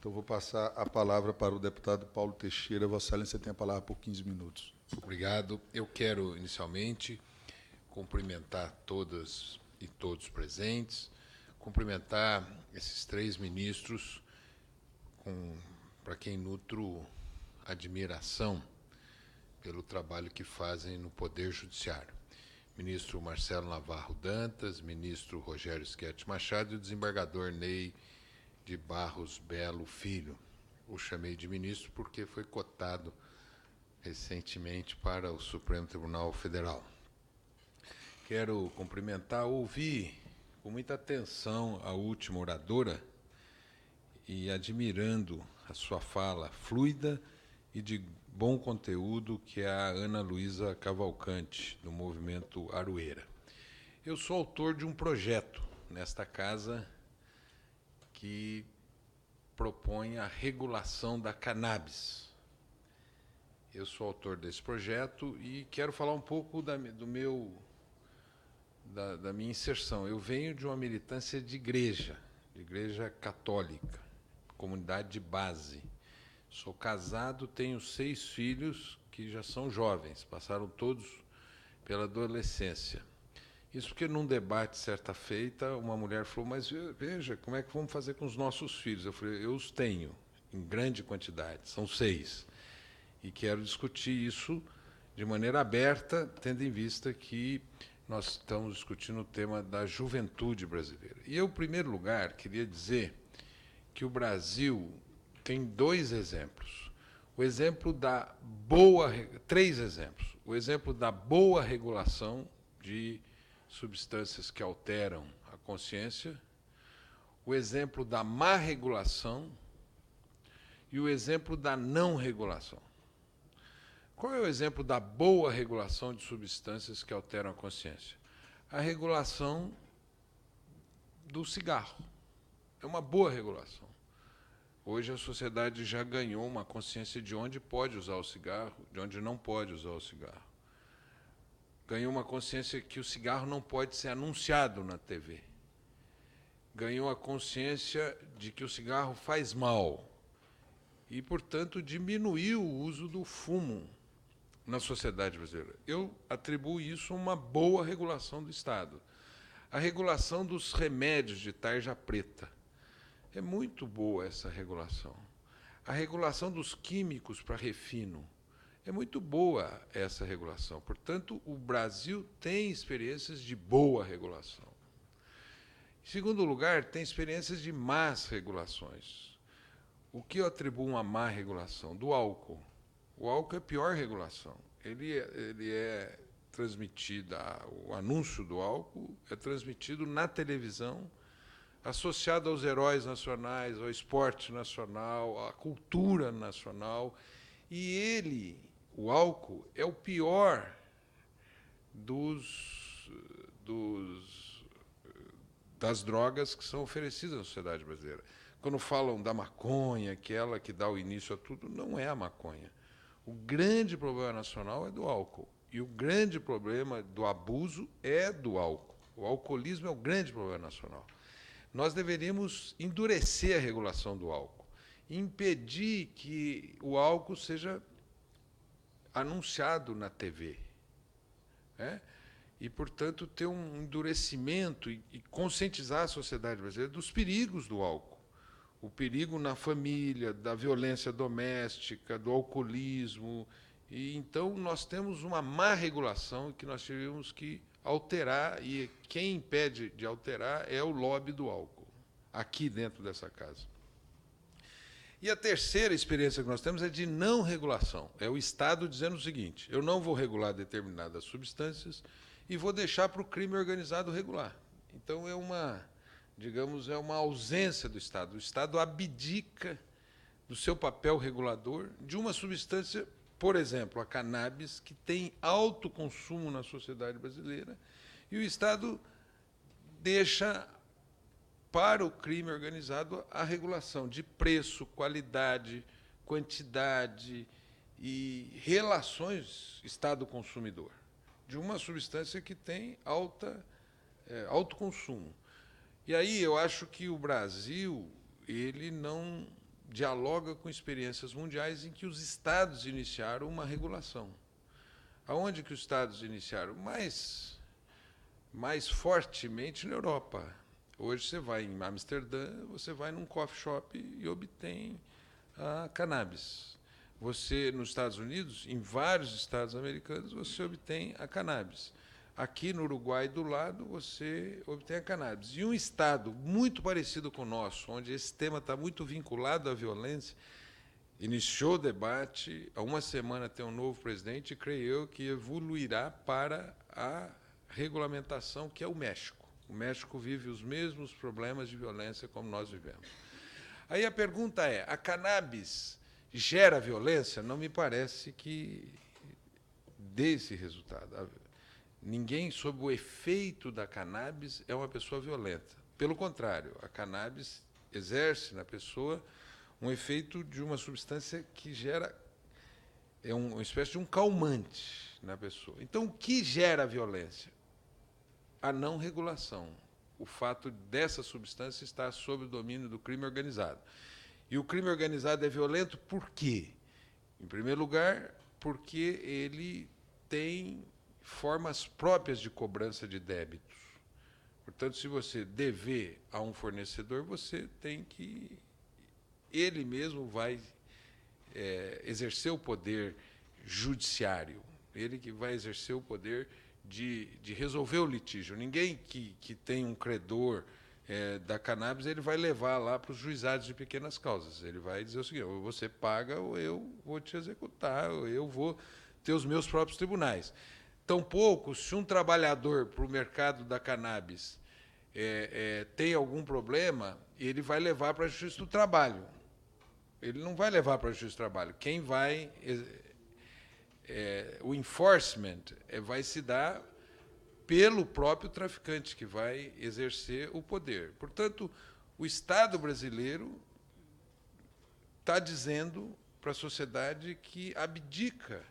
Então, vou passar a palavra para o deputado Paulo Teixeira. Vossa Excelência tem a palavra por 15 minutos. Obrigado. Eu quero, inicialmente, cumprimentar todas e todos presentes, cumprimentar esses três ministros, para quem nutro admiração pelo trabalho que fazem no Poder Judiciário. Ministro Marcelo Navarro Dantas, ministro Rogério Schetti Machado e o desembargador Ney de Barros Belo Filho. O chamei de ministro porque foi cotado recentemente para o Supremo Tribunal Federal. Quero cumprimentar, ouvi com muita atenção a última oradora e admirando a sua fala fluida e de bom conteúdo, que é a Ana Luísa Cavalcante, do Movimento Aroeira. Eu sou autor de um projeto nesta casa que propõe a regulação da cannabis. Eu sou autor desse projeto e quero falar um pouco da minha inserção. Eu venho de uma militância de igreja católica, comunidade de base. Sou casado, tenho 6 filhos que já são jovens, passaram todos pela adolescência. Isso porque, num debate, certa feita, uma mulher falou, mas veja, como é que vamos fazer com os nossos filhos? Eu falei, eu os tenho, em grande quantidade, são 6. E quero discutir isso de maneira aberta, tendo em vista que nós estamos discutindo o tema da juventude brasileira. E eu, em primeiro lugar, queria dizer que o Brasil tem 2 exemplos. O exemplo da boa... 3 exemplos. O exemplo da boa regulação de substâncias que alteram a consciência, o exemplo da má regulação e o exemplo da não regulação. Qual é o exemplo da boa regulação de substâncias que alteram a consciência? A regulação do cigarro. É uma boa regulação. Hoje a sociedade já ganhou uma consciência de onde pode usar o cigarro, de onde não pode usar o cigarro. Ganhou uma consciência que o cigarro não pode ser anunciado na TV. Ganhou a consciência de que o cigarro faz mal e, portanto, diminuiu o uso do fumo na sociedade brasileira. Eu atribuo isso a uma boa regulação do Estado. A regulação dos remédios de tarja preta. É muito boa essa regulação. A regulação dos químicos para refino. É muito boa essa regulação. Portanto, o Brasil tem experiências de boa regulação. Em segundo lugar, tem experiências de más regulações. O que eu atribuo a uma má regulação? Do álcool. O álcool é a pior regulação. Ele é transmitido, o anúncio do álcool é transmitido na televisão, associado aos heróis nacionais, ao esporte nacional, à cultura nacional. E o álcool, é o pior das drogas que são oferecidas na sociedade brasileira. Quando falam da maconha, aquela que dá o início a tudo, não é a maconha. O grande problema nacional é do álcool. E o grande problema do abuso é do álcool. O alcoolismo é o grande problema nacional. Nós deveríamos endurecer a regulação do álcool, impedir que o álcool seja anunciado na TV, né? E, portanto, ter um endurecimento e conscientizar a sociedade brasileira dos perigos do álcool. O perigo na família, da violência doméstica, do alcoolismo. E, então, nós temos uma má regulação que nós tivemos que alterar, e quem impede de alterar é o lobby do álcool, aqui dentro dessa casa. E a terceira experiência que nós temos é de não regulação. É o Estado dizendo o seguinte, eu não vou regular determinadas substâncias e vou deixar para o crime organizado regular. Então, é uma ausência do Estado. O Estado abdica do seu papel regulador de uma substância, por exemplo, a cannabis, que tem alto consumo na sociedade brasileira, e o Estado deixa para o crime organizado a regulação de preço, qualidade, quantidade e relações Estado-consumidor, de uma substância que tem alto consumo. E aí eu acho que o Brasil ele não dialoga com experiências mundiais em que os estados iniciaram uma regulação. Aonde que os estados iniciaram? Mais fortemente na Europa. Hoje você vai em Amsterdã, você vai num coffee shop e obtém a cannabis. Você, nos Estados Unidos, em vários estados americanos, você obtém a cannabis. Aqui no Uruguai, do lado, você obtém a cannabis. E um estado muito parecido com o nosso, onde esse tema está muito vinculado à violência, iniciou o debate, há uma semana tem um novo presidente, e creio eu que evoluirá para a regulamentação, que é o México. O México vive os mesmos problemas de violência como nós vivemos. Aí a pergunta é, a cannabis gera violência? Não me parece que dê esse resultado. Ninguém, sob o efeito da cannabis, é uma pessoa violenta. Pelo contrário, a cannabis exerce na pessoa um efeito de uma substância que gera uma espécie de um calmante na pessoa. Então, o que gera a violência? A não regulação. O fato dessa substância estar sob o domínio do crime organizado. E o crime organizado é violento por quê? Em primeiro lugar, porque ele tem formas próprias de cobrança de débitos. Portanto, se você dever a um fornecedor, você tem que... Ele mesmo vai exercer o poder judiciário, ele que vai exercer o poder de resolver o litígio. Ninguém que tem um credor da cannabis, ele vai levar lá para os juizados de pequenas causas. Ele vai dizer o seguinte, ou você paga ou eu vou te executar, ou eu vou ter os meus próprios tribunais. Tampouco, se um trabalhador para o mercado da cannabis tem algum problema, ele vai levar para a Justiça do Trabalho. Ele não vai levar para a Justiça do Trabalho. Quem vai... o enforcement vai se dar pelo próprio traficante, que vai exercer o poder. Portanto, o Estado brasileiro está dizendo para a sociedade que abdica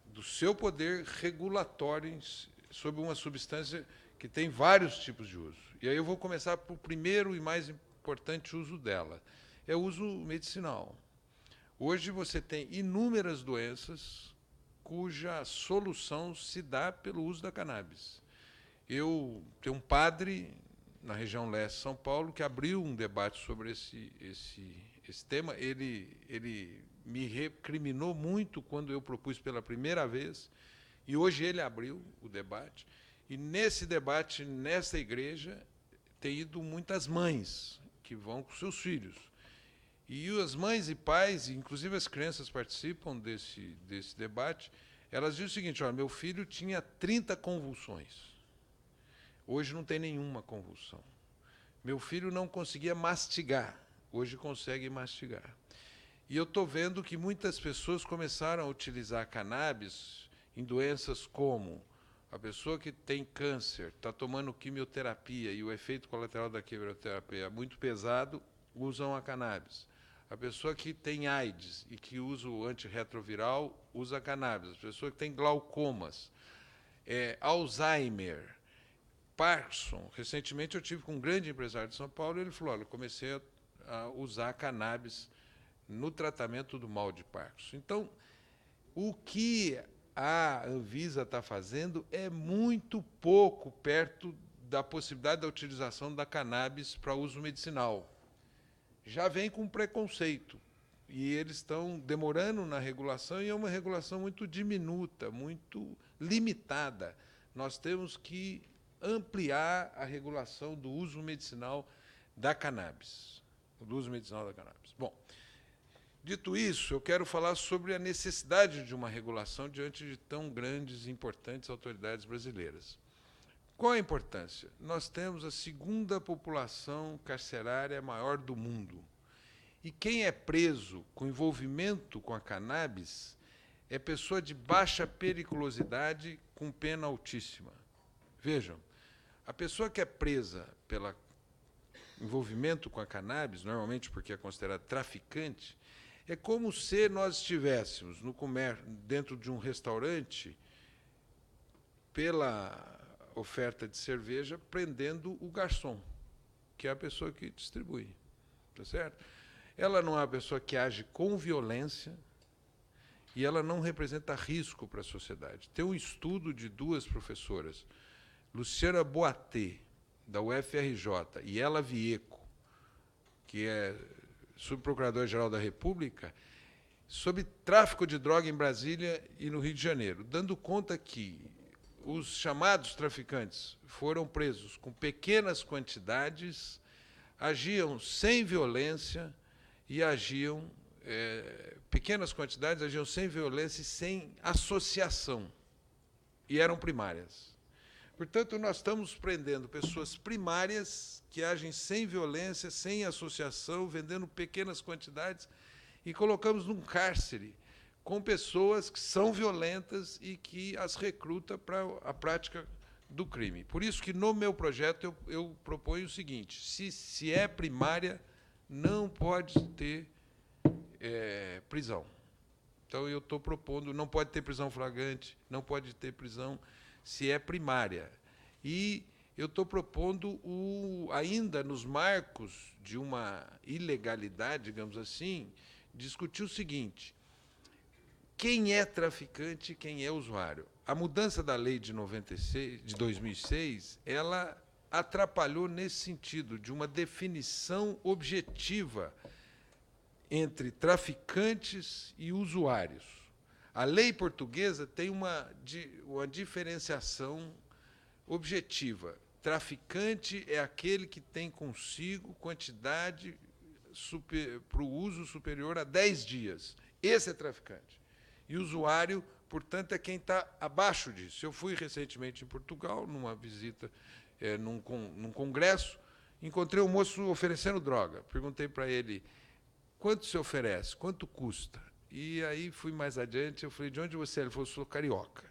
do seu poder regulatório sobre uma substância que tem vários tipos de uso. E aí eu vou começar pelo primeiro e mais importante uso dela. É o uso medicinal. Hoje você tem inúmeras doenças cuja solução se dá pelo uso da cannabis. Eu tenho um padre na região leste de São Paulo que abriu um debate sobre esse tema. Ele me recriminou muito quando eu propus pela primeira vez, e hoje ele abriu o debate. E nesse debate, nessa igreja, tem ido muitas mães que vão com seus filhos. E as mães e pais, inclusive as crianças participam desse debate, elas dizem o seguinte, olha, meu filho tinha 30 convulsões. Hoje não tem nenhuma convulsão. Meu filho não conseguia mastigar. Hoje consegue mastigar. E eu estou vendo que muitas pessoas começaram a utilizar cannabis em doenças como a pessoa que tem câncer, está tomando quimioterapia e o efeito colateral da quimioterapia é muito pesado, usam a cannabis. A pessoa que tem AIDS e que usa o antirretroviral, usa a cannabis. A pessoa que tem glaucomas, Alzheimer, Parkinson. Recentemente eu tive com um grande empresário de São Paulo e ele falou, olha, eu comecei a usar a cannabis no tratamento do mal de Parkinson. Então, o que a Anvisa está fazendo é muito pouco perto da possibilidade da utilização da cannabis para uso medicinal. Já vem com preconceito, e eles estão demorando na regulação, e é uma regulação muito diminuta, muito limitada. Nós temos que ampliar a regulação do uso medicinal da cannabis. Bom, dito isso, eu quero falar sobre a necessidade de uma regulação diante de tão grandes e importantes autoridades brasileiras. Qual a importância? Nós temos a segunda população carcerária maior do mundo. E quem é preso com envolvimento com a cannabis é pessoa de baixa periculosidade com pena altíssima. Vejam, a pessoa que é presa pelo envolvimento com a cannabis, normalmente porque é considerada traficante, é como se nós estivéssemos no dentro de um restaurante, pela oferta de cerveja, prendendo o garçom, que é a pessoa que distribui. Tá certo? ela não é uma pessoa que age com violência e ela não representa risco para a sociedade. Tem um estudo de duas professoras, Luciana Boatê, da UFRJ, e Ela Vieco, que é subprocuradora-geral da República, sobre tráfico de droga em Brasília e no Rio de Janeiro, dando conta que os chamados traficantes foram presos com pequenas quantidades, agiam sem violência e agiam, pequenas quantidades, agiam sem violência e sem associação, e eram primárias. Portanto, nós estamos prendendo pessoas primárias que agem sem violência, sem associação, vendendo pequenas quantidades, e colocamos num cárcere com pessoas que são violentas e que as recruta para a prática do crime. Por isso que, no meu projeto, eu proponho o seguinte: se é primária, não pode ter prisão. Então, eu estou propondo, não pode ter prisão flagrante, não pode ter prisão se é primária. E eu estou propondo, ainda nos marcos de uma ilegalidade, digamos assim, discutir o seguinte: quem é traficante e quem é usuário? A mudança da lei de 2006, ela atrapalhou nesse sentido, de uma definição objetiva entre traficantes e usuários. A lei portuguesa tem uma diferenciação objetiva. Traficante é aquele que tem consigo quantidade para o uso superior a 10 dias. Esse é traficante. E usuário, portanto, é quem está abaixo disso. Eu fui recentemente em Portugal, numa visita, num congresso, encontrei um moço oferecendo droga. Perguntei para ele: quanto se oferece? Quanto custa? E aí fui mais adiante, eu falei: de onde você é? Ele falou: sou carioca.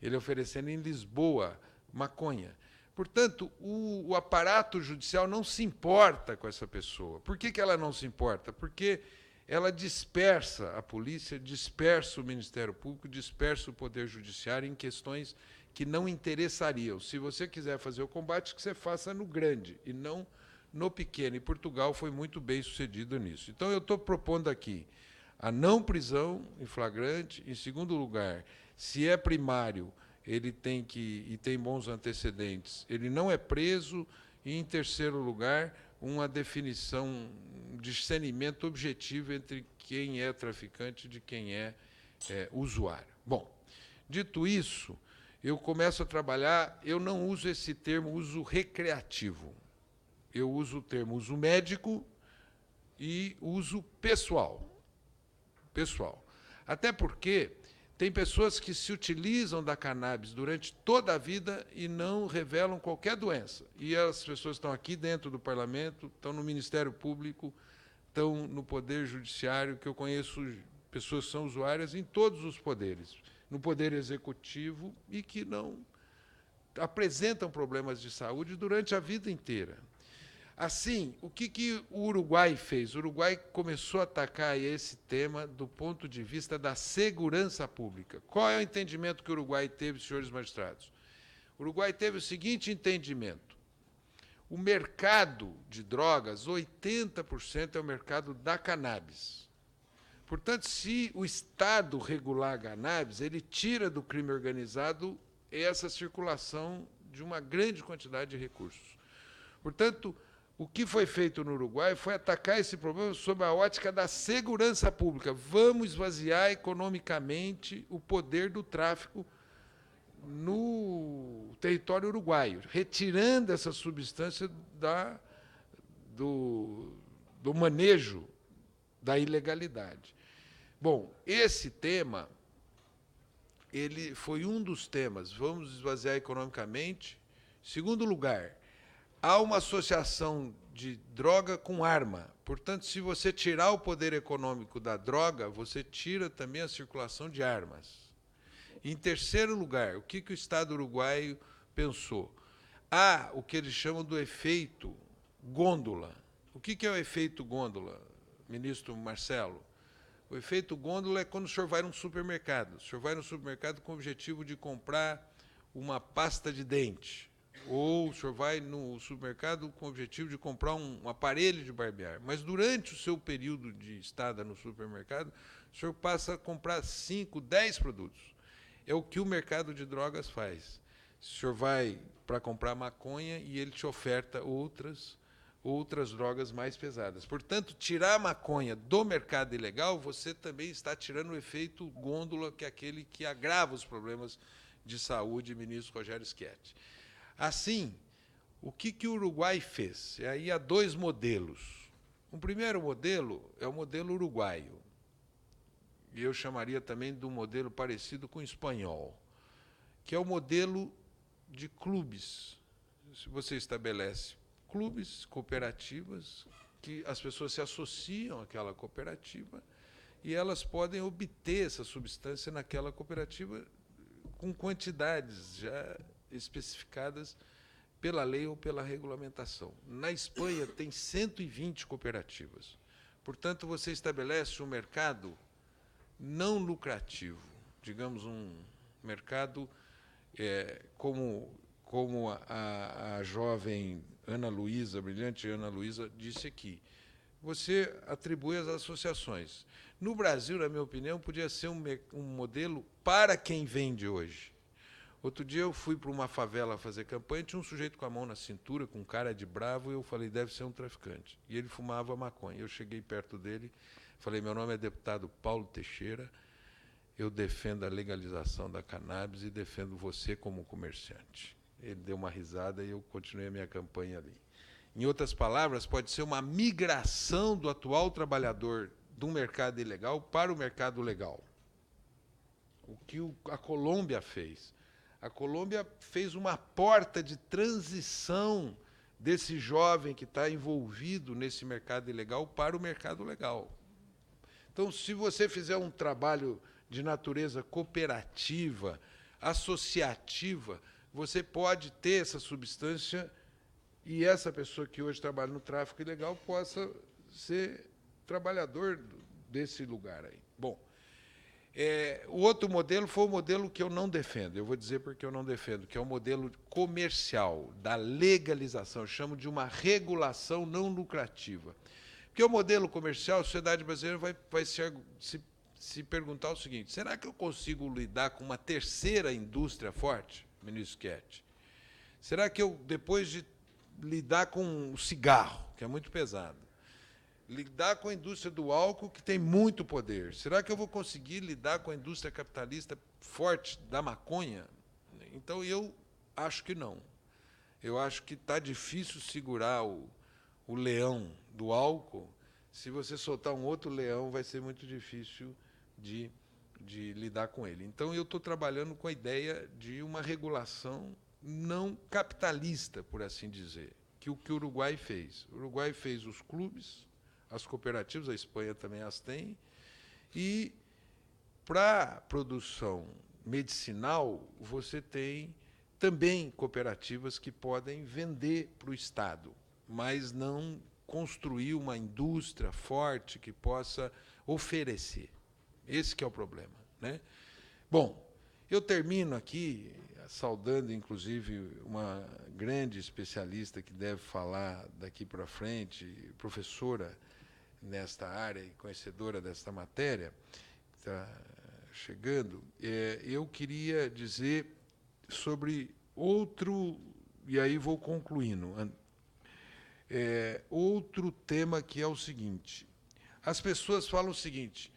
Ele oferecendo em Lisboa maconha. Portanto, o aparato judicial não se importa com essa pessoa. Por que ela não se importa? Porque ela dispersa a polícia, dispersa o Ministério Público, dispersa o Poder Judiciário em questões que não interessariam. Se você quiser fazer o combate, que você faça no grande e não no pequeno. E Portugal foi muito bem sucedido nisso. Então, eu estou propondo aqui a não prisão em flagrante. Em segundo lugar, se é primário, ele tem e tem bons antecedentes, ele não é preso. E, em terceiro lugar, uma definição, um discernimento objetivo entre quem é traficante e de quem é usuário. Bom, dito isso, eu começo a trabalhar, eu não uso esse termo uso recreativo, eu uso o termo uso médico e uso pessoal. Até porque tem pessoas que se utilizam da cannabis durante toda a vida e não revelam qualquer doença. E as pessoas estão aqui dentro do Parlamento, estão no Ministério Público, estão no Poder Judiciário, que eu conheço pessoas que são usuárias em todos os poderes, no Poder Executivo, e que não apresentam problemas de saúde durante a vida inteira. Assim, o que o Uruguai fez? O Uruguai começou a atacar esse tema do ponto de vista da segurança pública. Qual é o entendimento que o Uruguai teve, senhores magistrados? O Uruguai teve o seguinte entendimento: o mercado de drogas, 80% é o mercado da cannabis. Portanto, se o Estado regular a cannabis, ele tira do crime organizado essa circulação de uma grande quantidade de recursos. Portanto, o que foi feito no Uruguai foi atacar esse problema sob a ótica da segurança pública. Vamos esvaziar economicamente o poder do tráfico no território uruguaio, retirando essa substância do manejo da ilegalidade. Bom, esse tema ele foi um dos temas. Vamos esvaziar economicamente. Segundo lugar, há uma associação de droga com arma. Portanto, se você tirar o poder econômico da droga, você tira também a circulação de armas. Em terceiro lugar, o que o Estado uruguaio pensou? Há o que eles chamam do efeito gôndola. O que é o efeito gôndola, ministro Marcelo? O efeito gôndola é quando o senhor vai num supermercado. O senhor vai no supermercado com o objetivo de comprar uma pasta de dente, Ou o senhor vai no supermercado com o objetivo de comprar um aparelho de barbear. Mas durante o seu período de estada no supermercado, o senhor passa a comprar 5, 10 produtos. É o que o mercado de drogas faz. O senhor vai para comprar maconha e ele te oferta outras drogas mais pesadas. Portanto, tirar a maconha do mercado ilegal, você também está tirando o efeito gôndola, que é aquele que agrava os problemas de saúde, ministro Rogério Schietti. Assim, o que o Uruguai fez? E aí há dois modelos. O primeiro modelo é o modelo uruguaio, e eu chamaria também de um modelo parecido com o espanhol, que é o modelo de clubes. Se você estabelece clubes, cooperativas, que as pessoas se associam àquela cooperativa e elas podem obter essa substância naquela cooperativa com quantidades já especificadas pela lei ou pela regulamentação. Na Espanha tem 120 cooperativas. Portanto, você estabelece um mercado não lucrativo, digamos um mercado como a jovem Ana Luísa, a brilhante Ana Luísa, disse aqui. Você atribui às associações. No Brasil, na minha opinião, podia ser um modelo para quem vende hoje. Outro dia eu fui para uma favela fazer campanha, tinha um sujeito com a mão na cintura, com cara de bravo, e eu falei, deve ser um traficante. E ele fumava maconha. Eu cheguei perto dele, falei, meu nome é deputado Paulo Teixeira, eu defendo a legalização da cannabis e defendo você como comerciante. Ele deu uma risada e eu continuei a minha campanha ali. Em outras palavras, pode ser uma migração do atual trabalhador do mercado ilegal para o mercado legal. O que a Colômbia fez. A Colômbia fez uma porta de transição desse jovem que está envolvido nesse mercado ilegal para o mercado legal. Então, se você fizer um trabalho de natureza cooperativa, associativa, você pode ter essa substância e essa pessoa que hoje trabalha no tráfico ilegal possa ser trabalhador desse lugar aí. Bom, o outro modelo foi o modelo que eu não defendo. Eu vou dizer porque eu não defendo, que é o modelo comercial, da legalização. Eu chamo de uma regulação não lucrativa. Porque o modelo comercial, a sociedade brasileira vai se perguntar o seguinte, será que eu consigo lidar com uma terceira indústria forte, ministro Schietti? Será que eu, depois de lidar com o cigarro, que é muito pesado, lidar com a indústria do álcool, que tem muito poder, será que eu vou conseguir lidar com a indústria capitalista forte da maconha? Então, eu acho que não. Eu acho que está difícil segurar o leão do álcool. Se você soltar um outro leão, vai ser muito difícil de lidar com ele. Então, eu estou trabalhando com a ideia de uma regulação não capitalista, por assim dizer, que o Uruguai fez. O Uruguai fez os clubes, as cooperativas, a Espanha também as tem, e para a produção medicinal, você tem também cooperativas que podem vender para o Estado, mas não construir uma indústria forte que possa oferecer. Esse que é o problema, né? Bom, eu termino aqui saudando, inclusive, uma grande especialista que deve falar daqui para frente, professora nesta área e conhecedora desta matéria, que está chegando. Eu queria dizer sobre outro, e aí vou concluindo, outro tema que é o seguinte. As pessoas falam o seguinte,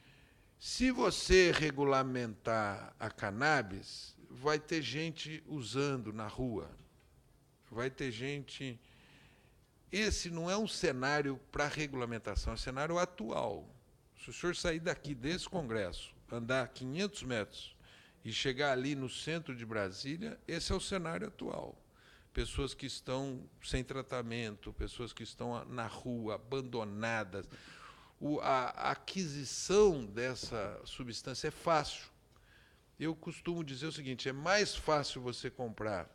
se você regulamentar a cannabis, vai ter gente usando na rua, vai ter gente... Esse não é um cenário para regulamentação, é um cenário atual. Se o senhor sair daqui desse congresso, andar 500 metros e chegar ali no centro de Brasília, esse é o cenário atual. Pessoas que estão sem tratamento, pessoas que estão na rua, abandonadas. A aquisição dessa substância é fácil. Eu costumo dizer o seguinte, é mais fácil você comprar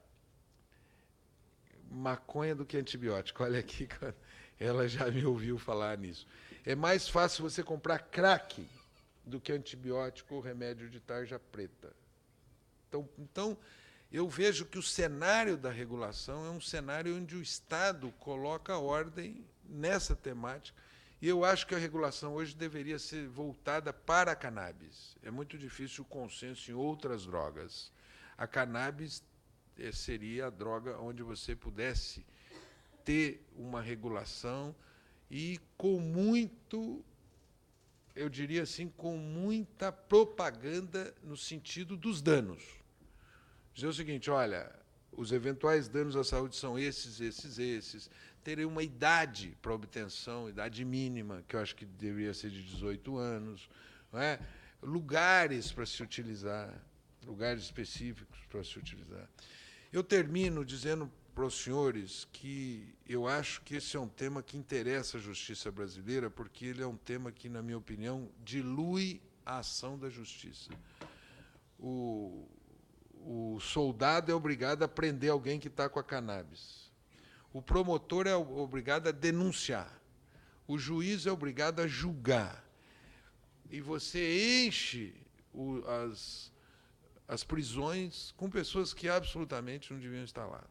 maconha do que antibiótico. Olha aqui, ela já me ouviu falar nisso. É mais fácil você comprar crack do que antibiótico ou remédio de tarja preta. Então, eu vejo que o cenário da regulação é um cenário onde o Estado coloca ordem nessa temática, e eu acho que a regulação hoje deveria ser voltada para a cannabis. É muito difícil o consenso em outras drogas. A cannabis seria a droga onde você pudesse ter uma regulação e com muito, eu diria assim, com muita propaganda no sentido dos danos. Dizer o seguinte, olha, os eventuais danos à saúde são esses. Terem uma idade para obtenção, idade mínima, que eu acho que deveria ser de 18 anos, não é? Lugares para se utilizar, lugares específicos para se utilizar. Eu termino dizendo para os senhores que eu acho que esse é um tema que interessa a justiça brasileira, porque ele é um tema que, na minha opinião, dilui a ação da justiça. O soldado é obrigado a prender alguém que está com a cannabis. O promotor é obrigado a denunciar. O juiz é obrigado a julgar. E você enche as prisões com pessoas que absolutamente não deviam estar lá.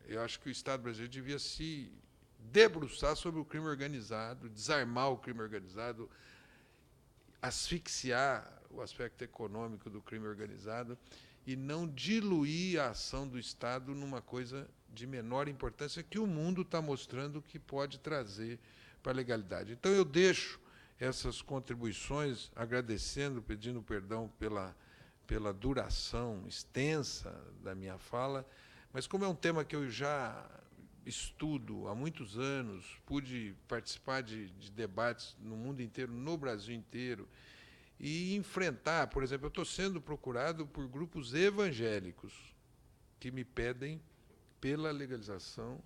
Eu acho que o Estado brasileiro devia se debruçar sobre o crime organizado, desarmar o crime organizado, asfixiar o aspecto econômico do crime organizado e não diluir a ação do Estado numa coisa de menor importância que o mundo está mostrando que pode trazer para a legalidade. Então, eu deixo essas contribuições, agradecendo, pedindo perdão pela duração extensa da minha fala, mas como é um tema que eu já estudo há muitos anos, pude participar de debates no mundo inteiro, no Brasil inteiro, e enfrentar, por exemplo, eu estou sendo procurado por grupos evangélicos que me pedem pela legalização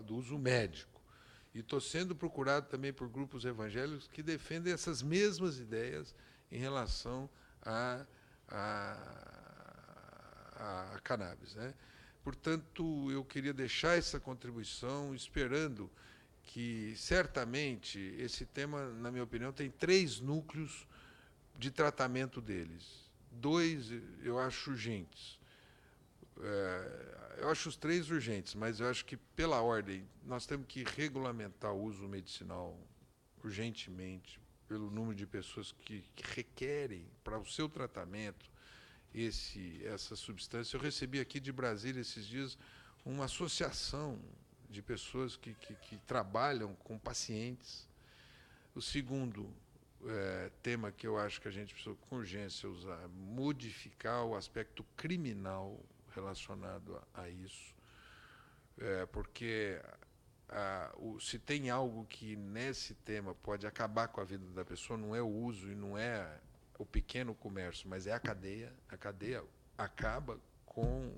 do uso médico. E estou sendo procurado também por grupos evangélicos que defendem essas mesmas ideias em relação à cannabis, né? Portanto, eu queria deixar essa contribuição, esperando que, certamente, esse tema, na minha opinião, tem 3 núcleos de tratamento deles. 2 eu acho urgentes. Eu acho os 3 urgentes, mas eu acho que, pela ordem, nós temos que regulamentar o uso medicinal urgentemente, pelo número de pessoas que requerem, para o seu tratamento, essa substância. Eu recebi aqui de Brasília, esses dias, uma associação de pessoas que trabalham com pacientes. O segundo tema que eu acho que a gente precisa, com urgência, usar, modificar o aspecto criminal relacionado a isso, porque se tem algo que, nesse tema, pode acabar com a vida da pessoa, não é o uso e não é o pequeno comércio, mas é a cadeia. A cadeia acaba com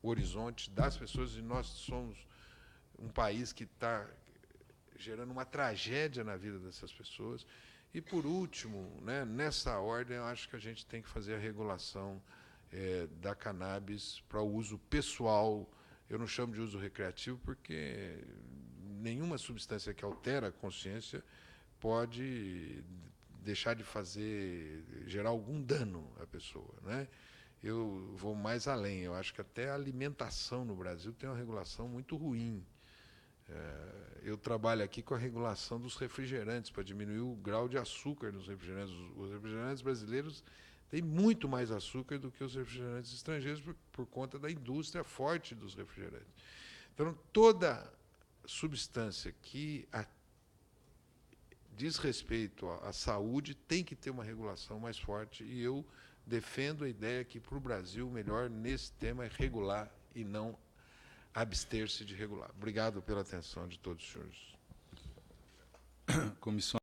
o horizonte das pessoas, e nós somos um país que está gerando uma tragédia na vida dessas pessoas. E, por último, né, nessa ordem, eu acho que a gente tem que fazer a regulação da cannabis para o uso pessoal. Eu não chamo de uso recreativo, porque nenhuma substância que altera a consciência pode deixar de gerar algum dano à pessoa, né? Eu vou mais além. Eu acho que até a alimentação no Brasil tem uma regulação muito ruim. Eu trabalho aqui com a regulação dos refrigerantes, para diminuir o grau de açúcar nos refrigerantes. Os refrigerantes brasileiros têm muito mais açúcar do que os refrigerantes estrangeiros por conta da indústria forte dos refrigerantes. Então, toda substância que diz respeito à saúde tem que ter uma regulação mais forte, e eu defendo a ideia que, para o Brasil, o melhor nesse tema é regular e não abster-se de regular. Obrigado pela atenção de todos os senhores. Comissão